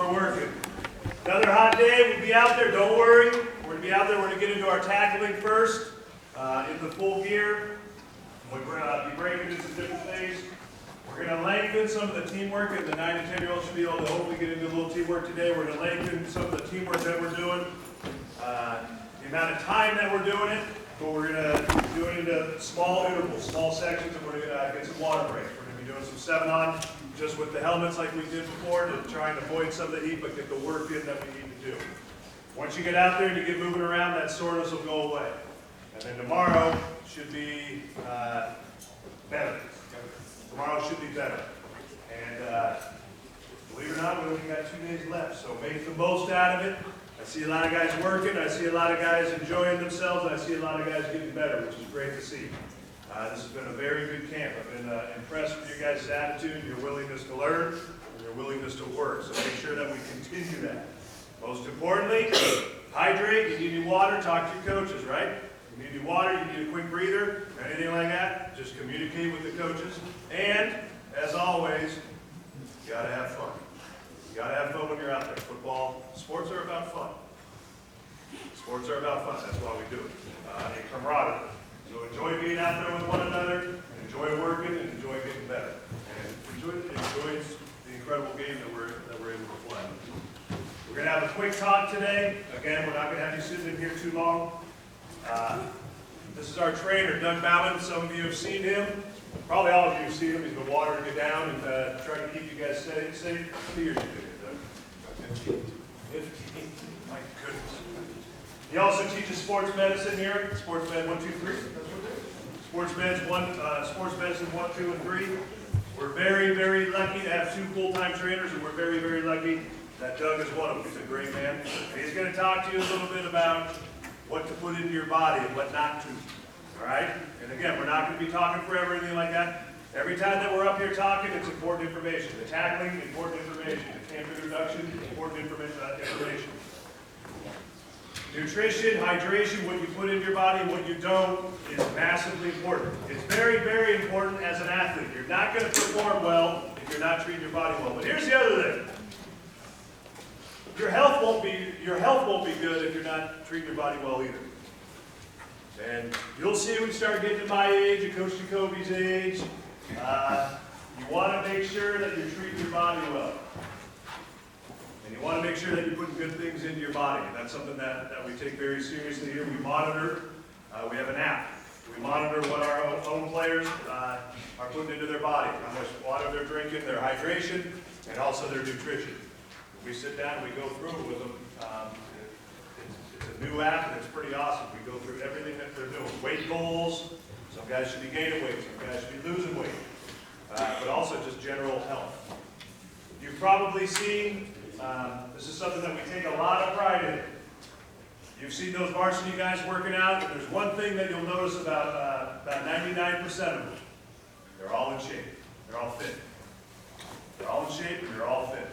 we're working. Another hot day, we'll be out there, don't worry. We're going to be out there, we're going to get into our tackling first, in the full gear. We're going to be breaking into some different things. We're going to lengthen some of the teamwork, and the 9 and 10-year-olds should be able to hopefully get into a little teamwork today. We're going to lengthen some of the teamwork that we're doing, the amount of time that we're doing it, but we're going to do it into small intervals, small sections, and we're going to get some water breaks. We're going to be doing some 7-on, just with the helmets like we did before, to try and avoid some of the heat, but get the work in that we need to do. Once you get out there and you get moving around, that soreness will go away. And then tomorrow should be better. Tomorrow should be better. And believe it or not, we only got 2 days left, so make the most out of it. I see a lot of guys working, I see a lot of guys enjoying themselves, and I see a lot of guys getting better, which is great to see. This has been a very good camp. I've been impressed with your guys' attitude, your willingness to learn, and your willingness to work. So make sure that we continue that. Most importantly, hydrate. You need any water, talk to your coaches, right? You need any water, you need a quick breather, anything like that, just communicate with the coaches. And, as always, you gotta have fun. You gotta have fun when you're out there. Football, sports are about fun. Sports are about fun, that's why we do it. And camaraderie. So enjoy being out there with one another, enjoy working, and enjoy getting better. And enjoy the incredible game that we're able to play. We're going to have a quick talk today. Again, we're not going to have you sitting in here too long. This is our trainer, Doug Bauman. Some of you have seen him. Probably all of you have seen him. He's been watering you down and trying to keep you guys safe. How many years you been here, Doug? 15. 15. My goodness. He also teaches sports medicine here. Sports med 1, 2, 3. That's what it is. Sports medicine 1, 2, and 3. We're very, very lucky to have 2 full-time trainers, and we're very, very lucky that Doug is one of them. He's a great man. And he's going to talk to you a little bit about what to put into your body and what not to. All right? And again, we're not going to be talking forever or anything like that. Every time that we're up here talking, it's important information. The tackling, important information. The camp introduction, important information. Nutrition, hydration, what you put in your body, what you don't, is massively important. It's very, very important as an athlete. You're not going to perform well if you're not treating your body well. But here's the other thing. Your health won't be good if you're not treating your body well either. And you'll see when you start getting to my age, and Coach Jacoby's age, you want to make sure that you're treating your body well. And you want to make sure that you're putting good things into your body. And that's something that we take very seriously here. We monitor. We have an app. We monitor what our own players are putting into their body, how much water they're drinking, their hydration, and also their nutrition. We sit down and we go through it with them. It's a new app and it's pretty awesome. We go through everything that they're doing. Weight goals. Some guys should be gaining weight. Some guys should be losing weight. But also just general health. You've probably seen, this is something that we take a lot of pride in. You've seen those varsity guys working out, and there's one thing that you'll notice about 99% of them. They're all in shape. They're all fit. They're all in shape and they're all fit.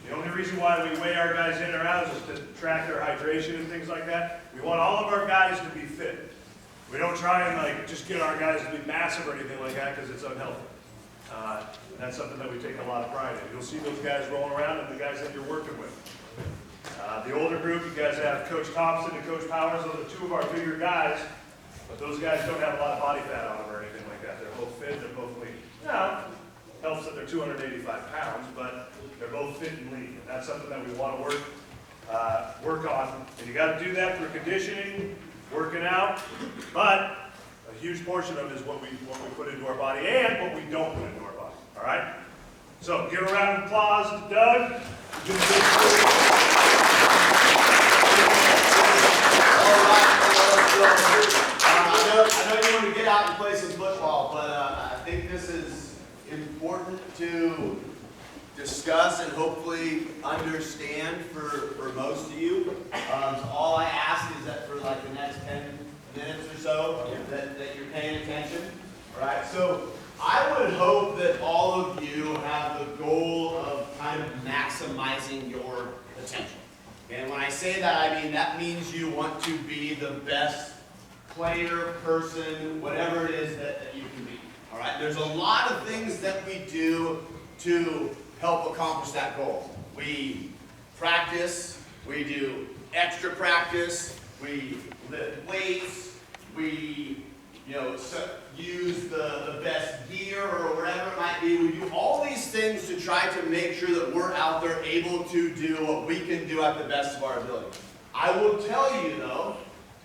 The only reason why we weigh our guys in or out is to track their hydration and things like that. We want all of our guys to be fit. We don't try and just get our guys to be massive or anything like that because it's unhealthy. And that's something that we take a lot of pride in. You'll see those guys rolling around and the guys that you're working with. The older group, you guys have Coach Thompson and Coach Powers. Those are 2 of our bigger guys, but those guys don't have a lot of body fat on them or anything like that. They're both fit, they're both lean. Now, helps that they're 285 pounds, but they're both fit and lean. And that's something that we want to work on. And you got to do that through conditioning, working out, but a huge portion of it is what we put into our body and what we don't put into our body. All right? So give a round of applause to Doug. I know you want to get out and play some football, but I think this is important to discuss and hopefully understand for most of you. So all I ask is that for the next 10 minutes or so, that you're paying attention. All right? So I would hope that all of you have the goal of kind of maximizing your potential. And when I say that, I mean that means you want to be the best player, person, whatever it is that you can be. All right? There's a lot of things that we do to help accomplish that goal. We practice, we do extra practice, we lift weights, we use the best gear or whatever it might be. We do all these things to try to make sure that we're out there able to do what we can do at the best of our ability. I will tell you though,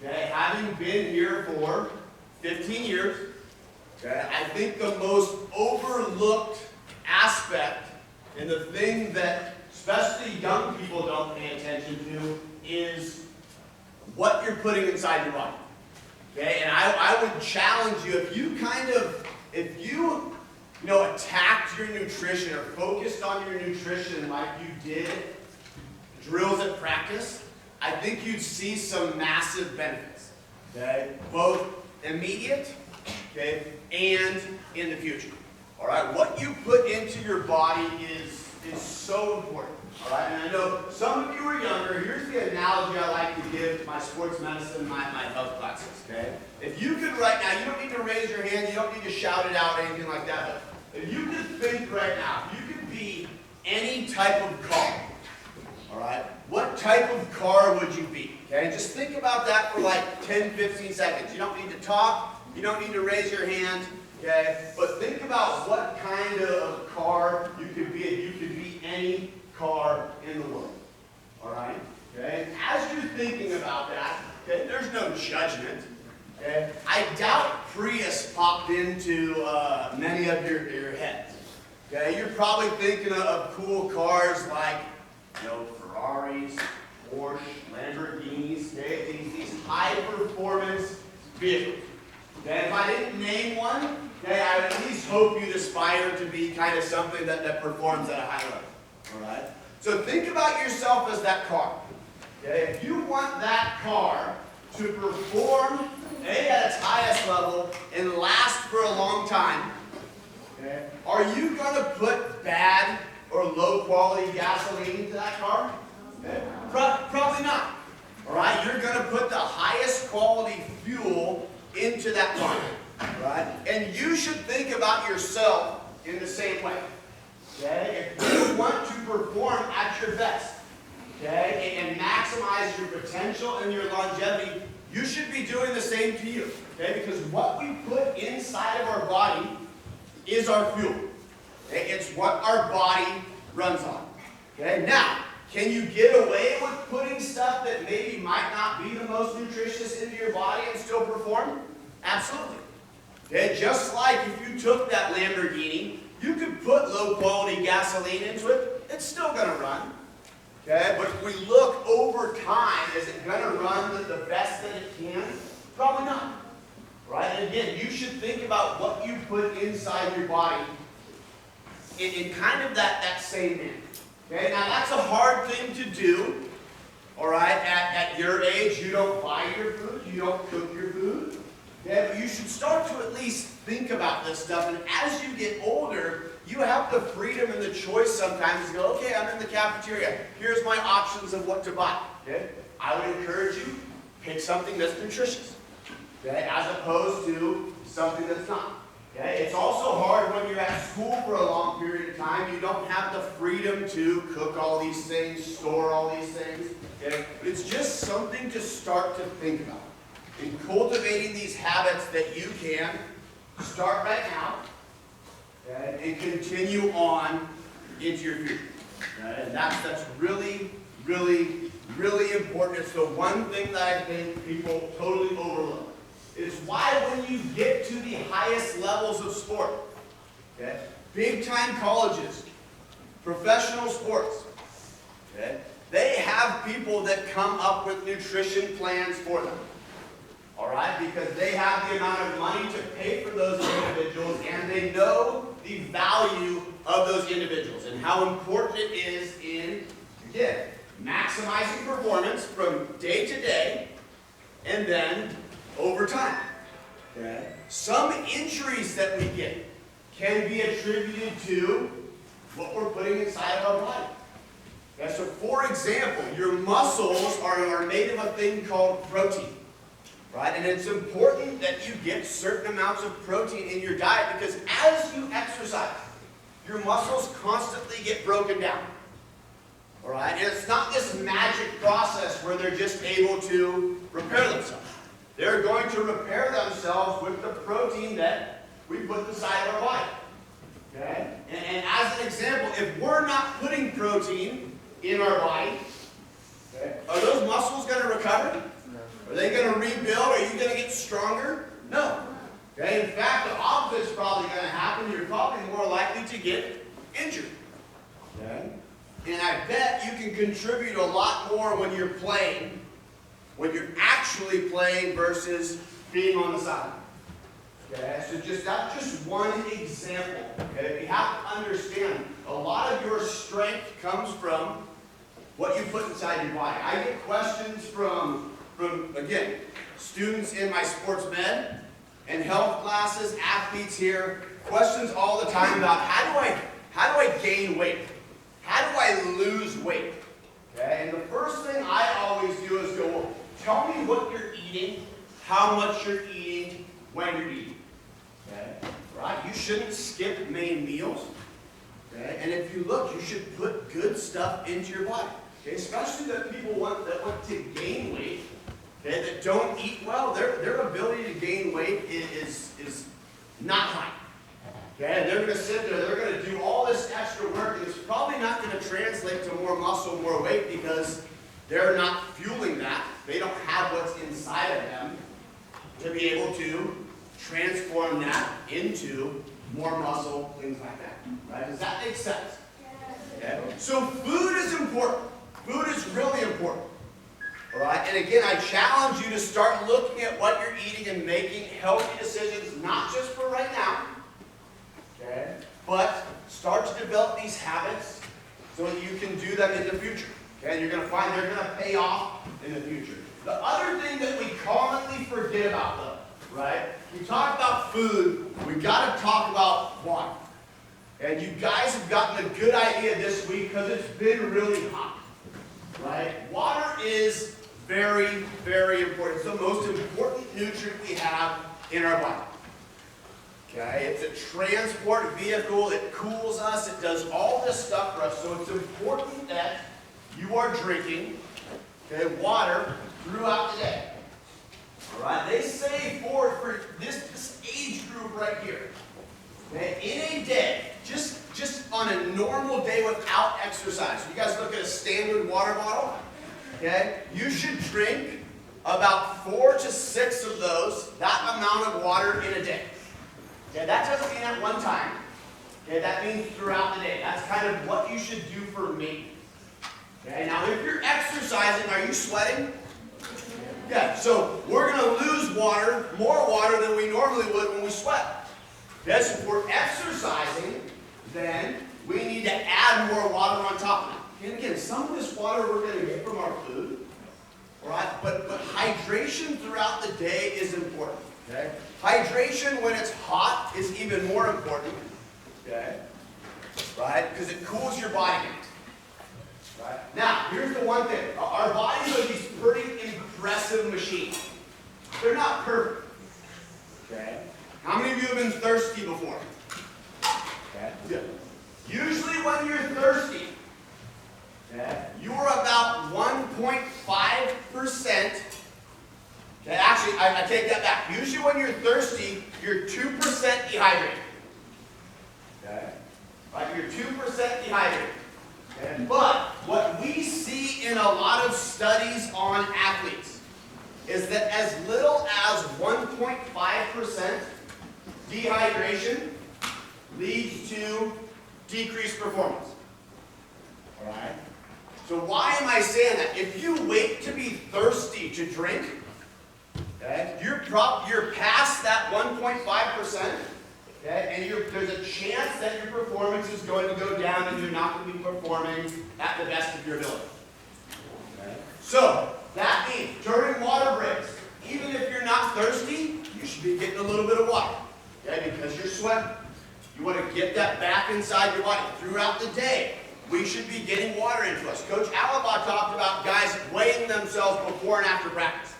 okay, having been here for 15 years, okay, I think the most overlooked aspect and the thing that especially young people don't pay attention to is what you're putting inside your body. Okay, and I would challenge you, if you attacked your nutrition or focused on your nutrition like you did drills at practice, I think you'd see some massive benefits. Okay, both immediate, okay, and in the future. All right, what you put into your body is so important. All right, and I know some of you are younger. Here's the analogy I like to give to my sports medicine, my health classes, okay? If you could right now, you don't need to raise your hand, you don't need to shout it out, anything like that, but if you could think right now, if you could be any type of car, all right, what type of car would you be, okay? Just think about that for like 10, 15 seconds. You don't need to talk, you don't need to raise your hand, okay? But think about what kind of car you could be if you could be any car in the world. All right? Okay? As you're thinking about that, okay, there's no judgment. Okay? I doubt Prius popped into many of your heads. Okay? You're probably thinking of cool cars like, Ferraris, Porsche, Lamborghinis, okay? These high-performance vehicles. Okay? If I didn't name one, okay, I would at least hope you'd aspire to be kind of something that performs at a high level. All right? So think about yourself as that car. Okay? If you want that car to perform at its highest level and last for a long time, okay, are you going to put bad or low quality gasoline into that car? Okay? Probably not. All right? You're going to put the highest quality fuel into that car. All right? And you should think about yourself in the same way. Okay? If you want to perform at your best, okay, and maximize your potential and your longevity, you should be doing the same to you. Okay? Because what we put inside of our body is our fuel. Okay? It's what our body runs on. Okay? Now, can you get away with putting stuff that maybe might not be the most nutritious into your body and still perform? Absolutely. Okay? Just like if you took that Lamborghini, you could put low-quality gasoline into it, it's still going to run. Okay? But if we look over time, is it going to run the best that it can? Probably not. Right? And again, you should think about what you put inside your body in kind of that same manner. Okay? Now, that's a hard thing to do. All right? At your age, you don't buy your food, you don't cook your food. Okay? But you should start to at least think about this stuff, and as you get older, you have the freedom and the choice sometimes to go, okay, I'm in the cafeteria. Here's my options of what to buy. Okay? I would encourage you, pick something that's nutritious, okay, as opposed to something that's not. Okay? It's also hard when you're at school for a long period of time. You don't have the freedom to cook all these things, store all these things. Okay? But it's just something to start to think about. In cultivating these habits that you can start right now, okay, and continue on into your future. Okay? And that's really, really, really important. It's the one thing that I think people totally overlook. It's why when you get to the highest levels of sport, okay, big-time colleges, professional sports, okay, they have people that come up with nutrition plans for them. All right? Because they have the amount of money to pay for those individuals, and they know the value of those individuals and how important it is in, again, maximizing performance from day to day and then over time. Okay? Some injuries that we get can be attributed to what we're putting inside of our body. Okay? So, for example, your muscles are made of a thing called protein. Right? And it's important that you get certain amounts of protein in your diet because as you exercise, your muscles constantly get broken down. All right? And it's not this magic process where they're just able to repair themselves. They're going to repair themselves with the protein that we put inside of our body. Okay? And as an example, if we're not putting protein in our body, okay, are those muscles going to recover? Are they going to rebuild? Are you going to get stronger? No. Okay? In fact, the opposite is probably going to happen. You're probably more likely to get injured. Okay? And I bet you can contribute a lot more when you're playing, when you're actually playing versus being on the side. Okay? So that's just one example. Okay? You have to understand, a lot of your strength comes from what you put inside your body. I get questions from again, students in my sports med and health classes, athletes here, questions all the time about how do I gain weight? How do I lose weight? Okay, and the first thing I always do is go, well, tell me what you're eating, how much you're eating, when you're eating. Okay, right? You shouldn't skip main meals. Okay, and if you look, you should put good stuff into your body. Okay, especially the people that want to gain weight. Okay, that don't eat well, their ability to gain weight is not high. Okay, and they're going to sit there, they're going to do all this extra work, and it's probably not going to translate to more muscle, more weight, because they're not fueling that. They don't have what's inside of them to be able to transform that into more muscle, things like that. Right? Does that make sense? Okay? So food is important. Food is really important. All right? And again, I challenge you to start looking at what you're eating and making healthy decisions, not just for right now, okay, but start to develop these habits so that you can do them in the future. Okay? And you're going to find they're going to pay off in the future. The other thing that we commonly forget about, though, right? We talk about food, we've got to talk about water. And you guys have gotten a good idea this week because it's been really hot. Right? Water is very, very important. It's the most important nutrient we have in our body. Okay? It's a transport vehicle. It cools us. It does all this stuff for us. So it's important that you are drinking, okay, water throughout the day. All right? They say for this age group right here, okay, in a day, just on a normal day without exercise. You guys look at a standard water bottle, okay? You should drink about 4 to 6 of those, that amount of water in a day. Okay, that doesn't mean at one time. Okay, that means throughout the day. That's kind of what you should do for maintenance. Okay, now if you're exercising, are you sweating? Yeah, so we're going to lose water, more water than we normally would when we sweat. Okay, so if we're exercising, then we need to add more water on top of it. And again, some of this water we're going to get from our food, all right? But hydration throughout the day is important. Okay? Hydration when it's hot is even more important. Okay? Right? Because it cools your body down. Right? Now, here's the one thing. Our bodies are these pretty impressive machines. They're not perfect. Okay? How many of you have been thirsty before? Okay. Good. Usually when you're thirsty, okay, you are about 1.5%. Okay, actually, I take that back. Usually when you're thirsty, you're 2% dehydrated. Okay? Right? You're 2% dehydrated. Okay? But what we see in a lot of studies on athletes is that as little as 1.5% dehydration leads to decreased performance. All right? So why am I saying that? If you wait to be thirsty to drink, okay, you're past that 1.5%, okay, and there's a chance that your performance is going to go down and you're not going to be performing at the best of your ability. Okay? So that means during water breaks, even if you're not thirsty, you should be getting a little bit of water. Okay, because you're sweating. You want to get that back inside your body. Throughout the day, we should be getting water into us. Coach Alaba talked about guys weighing themselves before and after practice.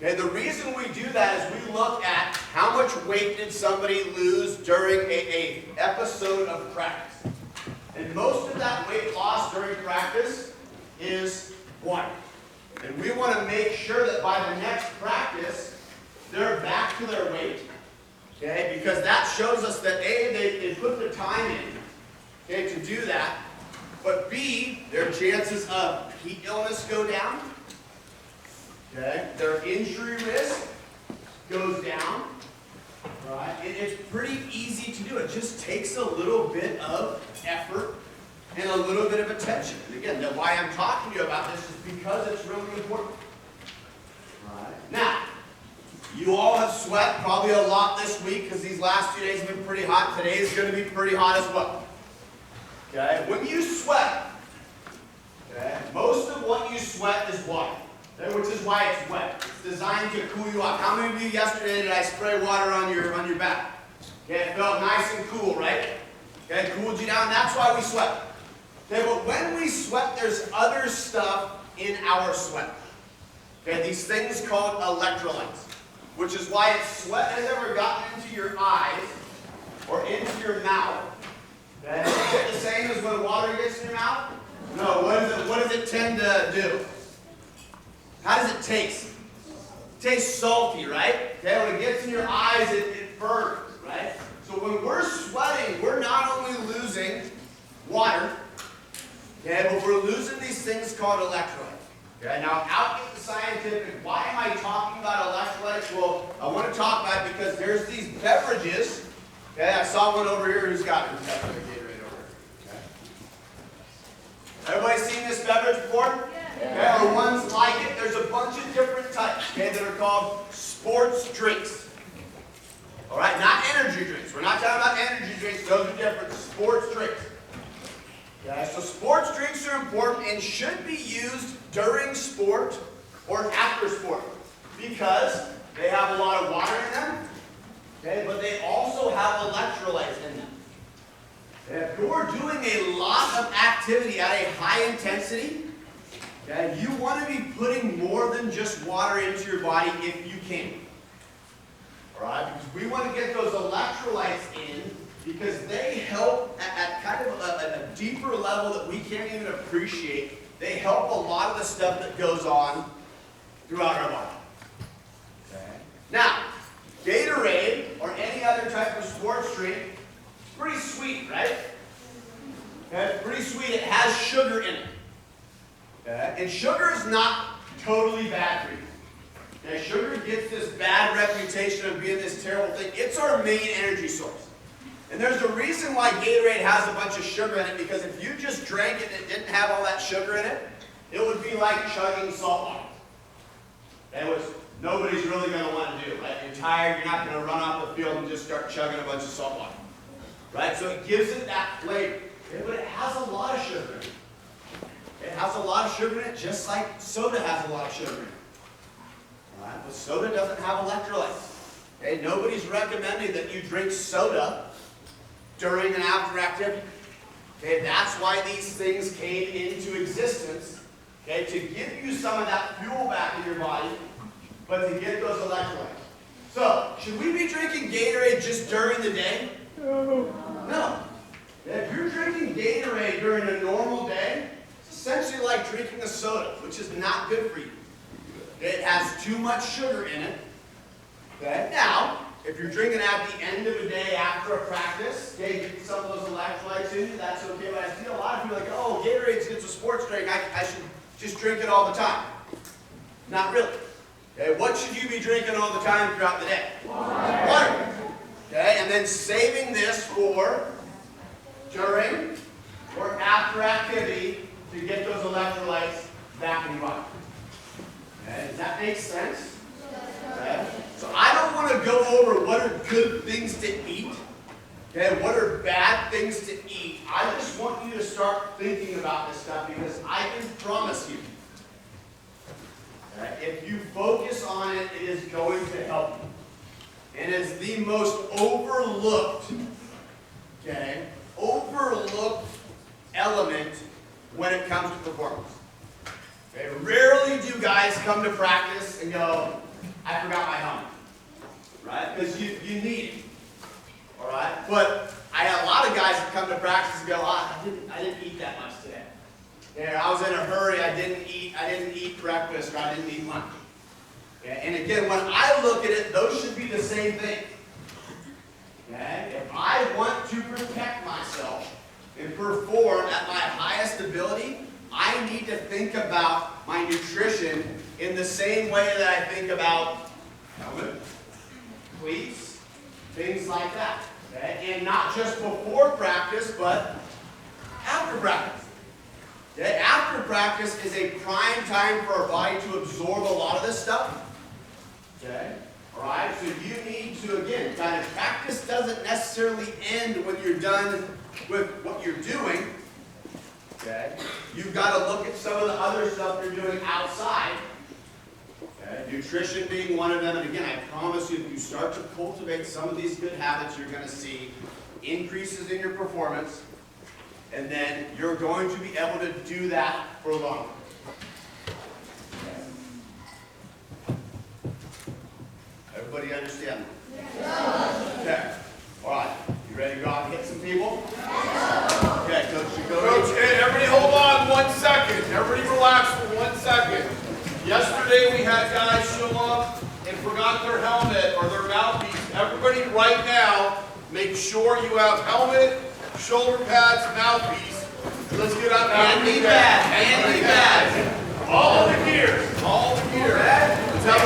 Okay, the reason we do that is we look at how much weight did somebody lose during a episode of practice. And most of that weight loss during practice is water. And we want to make sure that by the next practice, they're back to their weight. Okay? Because that shows us that A, they put the time in, okay, to do that. But B, their chances of heat illness go down. Okay? Their injury risk goes down. Right? And it's pretty easy to do. It just takes a little bit of effort and a little bit of attention. And again, why I'm talking to you about this is because it's really important. Right? Now, you all have sweat probably a lot this week because these last 2 days have been pretty hot. Today is going to be pretty hot as well. Okay? When you sweat, okay, most of what you sweat is water, okay, which is why it's wet. It's designed to cool you off. How many of you yesterday did I spray water on your back? Okay, it felt nice and cool, right? Okay, it cooled you down. That's why we sweat. Okay, but when we sweat, there's other stuff in our sweat. Okay, these things called electrolytes, which is why if sweat has ever gotten into your eyes or into your mouth, okay, is it the same as when water gets in your mouth? No, what does it tend to do? How does it taste? It tastes salty, right? Okay, when it gets in your eyes, it burns, right? So when we're sweating, we're not only losing water, okay, but we're losing these things called electrolytes. Okay, now out in the scientific, why am I talking about electrolytes? Well, I want to talk about it because there's these beverages. Okay, I saw one over here who's got their Gatorade over here. Okay. Everybody seen this beverage before? Yeah. Okay, or ones like it. There's a bunch of different types, okay, that are called sports drinks. All right, not energy drinks. We're not talking about energy drinks. Those are different. Sports drinks. Okay, so sports drinks are important and should be used during sport or after sport because they have a lot of water in them, okay, but they also have electrolytes in them. If you're doing a lot of activity at a high intensity, okay, you want to be putting more than just water into your body if you can. All right, because we want to get those electrolytes in because they help at kind of a deeper level that we can't even appreciate. They help a lot of the stuff that goes on throughout our body. Okay. Now, Gatorade or any other type of sports drink, it's pretty sweet, right? Okay, it's pretty sweet. It has sugar in it. Okay. And sugar is not totally bad for you. Okay. Sugar gets this bad reputation of being this terrible thing. It's our main energy source. And there's a reason why Gatorade has a bunch of sugar in it, because if you just drank it and it didn't have all that sugar in it, it would be like chugging salt water. That was nobody's really going to want to do, right? You're tired, you're not going to run off the field and just start chugging a bunch of salt water. Right? So it gives it that flavor. Okay? But it has a lot of sugar in it. It has a lot of sugar in it, just like soda has a lot of sugar in it. Right? But soda doesn't have electrolytes. Okay? Nobody's recommending that you drink soda during and after activity. Okay, that's why these things came into existence, okay, to give you some of that fuel back in your body, but to get those electrolytes. So, should we be drinking Gatorade just during the day? No. If you're drinking Gatorade during a normal day, it's essentially like drinking a soda, which is not good for you. It has too much sugar in it. Okay? Now, if you're drinking at the end of a day after a practice, okay, get some of those electrolytes in you, that's okay. But I see a lot of people like, oh, Gatorade's a sports drink, I should just drink it all the time. Not really. Okay, what should you be drinking all the time throughout the day? Water. Okay, and then saving this for during or after activity to get those electrolytes back in your body. Okay, does that make sense? Okay. So I don't want to go over what are good things to eat, okay, what are bad things to eat. I just want you to start thinking about this stuff because I can promise you, okay, if you focus on it, it is going to help you. And it's the most overlooked, okay, overlooked element when it comes to performance. Okay, rarely do guys come to practice and go, I forgot my helmet, right? Because you need it, all right? But I had a lot of guys that come to practice and go, I didn't eat that much today. Yeah, I was in a hurry, I didn't eat breakfast, or I didn't eat lunch. Okay? And again, when I look at it, those should be the same thing. Okay? If I want to protect myself and perform at my highest ability, I need to think about my nutrition in the same way that I think about helmet, cleats, things like that. Okay? And not just before practice, but after practice. Okay? After practice is a prime time for our body to absorb a lot of this stuff. Okay? Alright? So you need to, again, kind of practice doesn't necessarily end when you're done with what you're doing. Okay? You've got to look at some of the other stuff you're doing outside. Okay? Nutrition being one of them. And again, I promise you, if you start to cultivate some of these good habits, you're going to see increases in your performance. And then you're going to be able to do that for longer. Everybody understand that? Yes. Okay. All right. You ready to go out and hit some people? Yes. Okay, Coach, you go. Coach, hey, everybody hold on 1 second. Everybody relax for 1 second. Yesterday we had guys show up and forgot their helmet or their mouthpiece. Everybody right now, make sure you have helmet, shoulder pads, mouthpiece. Let's get out And knee pad. And knee pad. All the gears. All the gear.